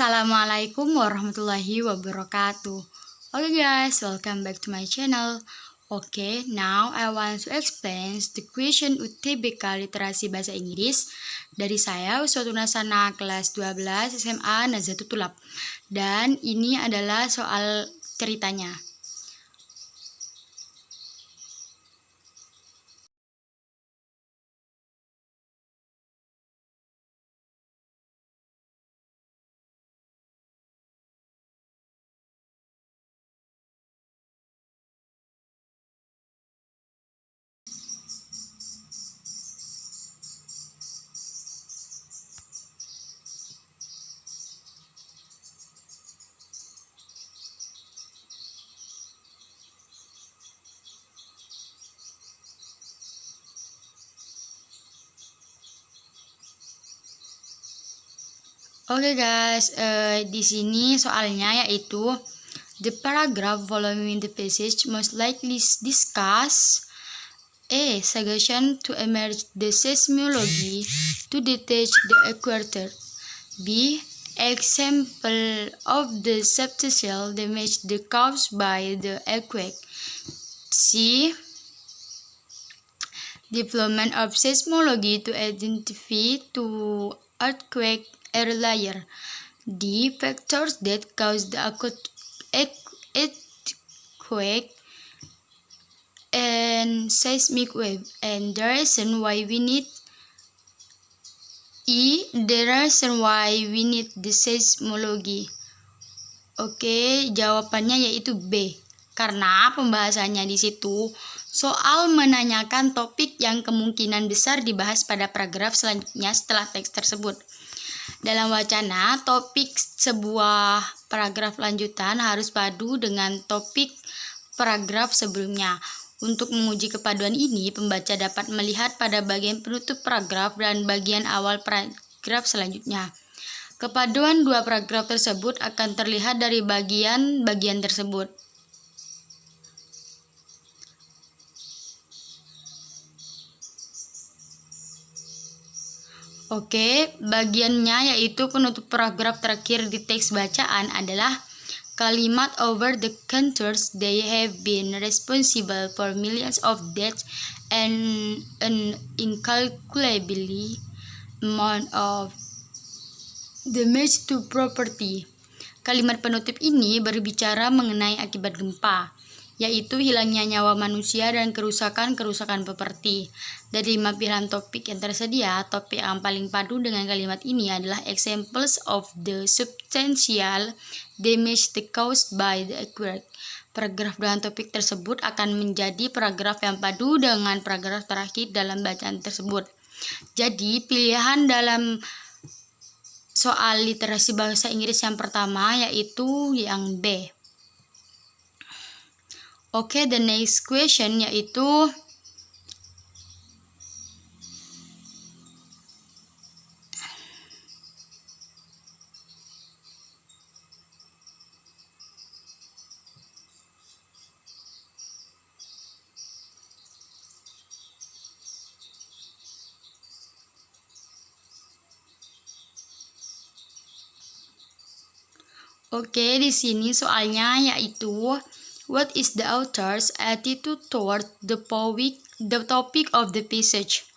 Assalamualaikum warahmatullahi wabarakatuh. Okay guys, welcome back to my channel. Okay, now I want to explain the question UTBK literasi bahasa Inggris dari saya Uswatun Hasanah kelas 12 SMA Nazatul Tulab. Dan ini adalah soal ceritanya. Oke guys, di sini soalnya yaitu the paragraph following the passage most likely discuss A. Suggestion to emerge the seismology to detach the equator. B. Example of the substantial damage caused by the earthquake. C. Development of seismology to identify to earthquake earlier. D. Factors that cause the earthquake and seismic wave, and the reason why we need the seismology. Oke, jawabannya yaitu B. Karena pembahasannya di situ soal menanyakan topik yang kemungkinan besar dibahas pada paragraf selanjutnya setelah teks tersebut. Dalam wacana, topik sebuah paragraf lanjutan harus padu dengan topik paragraf sebelumnya. Untuk menguji kepaduan ini, pembaca dapat melihat pada bagian penutup paragraf dan bagian awal paragraf selanjutnya. Kepaduan dua paragraf tersebut akan terlihat dari bagian-bagian tersebut. Oke, bagiannya yaitu penutup paragraf terakhir di teks bacaan adalah kalimat over the countries they have been responsible for millions of deaths and an incalculably amount of damage to property. Kalimat penutup ini berbicara mengenai akibat gempa, yaitu hilangnya nyawa manusia dan kerusakan properti. Dari 5 pilihan topik yang tersedia, topik yang paling padu dengan kalimat ini adalah examples of the substantial damage caused by the earthquake. Paragraf dengan topik tersebut akan menjadi paragraf yang padu dengan paragraf terakhir dalam bacaan tersebut. Jadi, pilihan dalam soal literasi bahasa Inggris yang pertama yaitu yang B. Oke, the next question yaitu Oke, di sini soalnya yaitu what is the author's attitude toward the topic of the passage?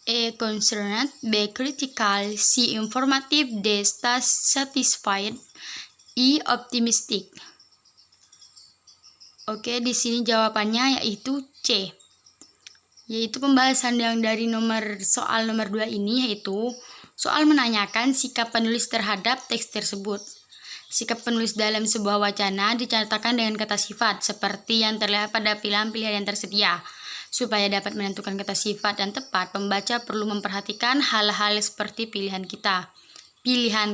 A. Concerned. B. Critical. C. Informative. D. Satisfied. E. Optimistic. Oke, di sini jawabannya yaitu C. Yaitu pembahasan yang dari soal nomor 2 ini yaitu soal menanyakan sikap penulis terhadap teks tersebut. Sikap penulis dalam sebuah wacana dicatatkan dengan kata sifat, seperti yang terlihat pada pilihan-pilihan yang tersedia. Supaya dapat menentukan kata sifat yang tepat, pembaca perlu memperhatikan hal-hal seperti pilihan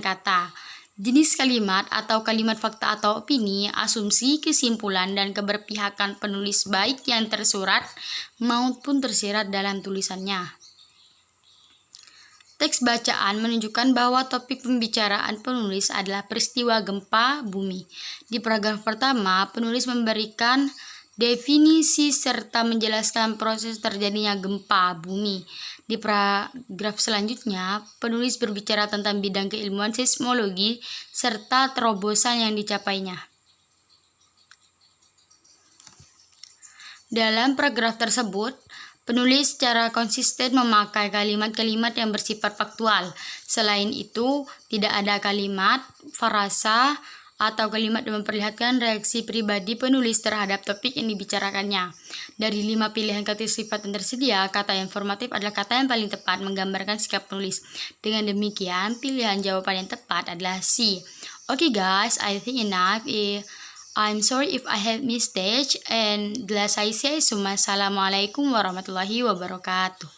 kata, jenis kalimat atau kalimat fakta atau opini, asumsi, kesimpulan, dan keberpihakan penulis baik yang tersurat maupun tersirat dalam tulisannya. Teks bacaan menunjukkan bahwa topik pembicaraan penulis adalah peristiwa gempa bumi. Di paragraf pertama, penulis memberikan definisi serta menjelaskan proses terjadinya gempa bumi. Di paragraf selanjutnya, penulis berbicara tentang bidang keilmuan seismologi serta terobosan yang dicapainya. Dalam paragraf tersebut, penulis secara konsisten memakai kalimat-kalimat yang bersifat faktual. Selain itu, tidak ada kalimat, frasa, atau kalimat yang memperlihatkan reaksi pribadi penulis terhadap topik yang dibicarakannya. Dari 5 pilihan kata sifat yang tersedia, kata yang formatif adalah kata yang paling tepat menggambarkan sikap penulis. Dengan demikian, pilihan jawaban yang tepat adalah C. Okay guys, I think enough. I'm sorry if I have mistake, and the last I say, Assalamualaikum warahmatullahi wabarakatuh.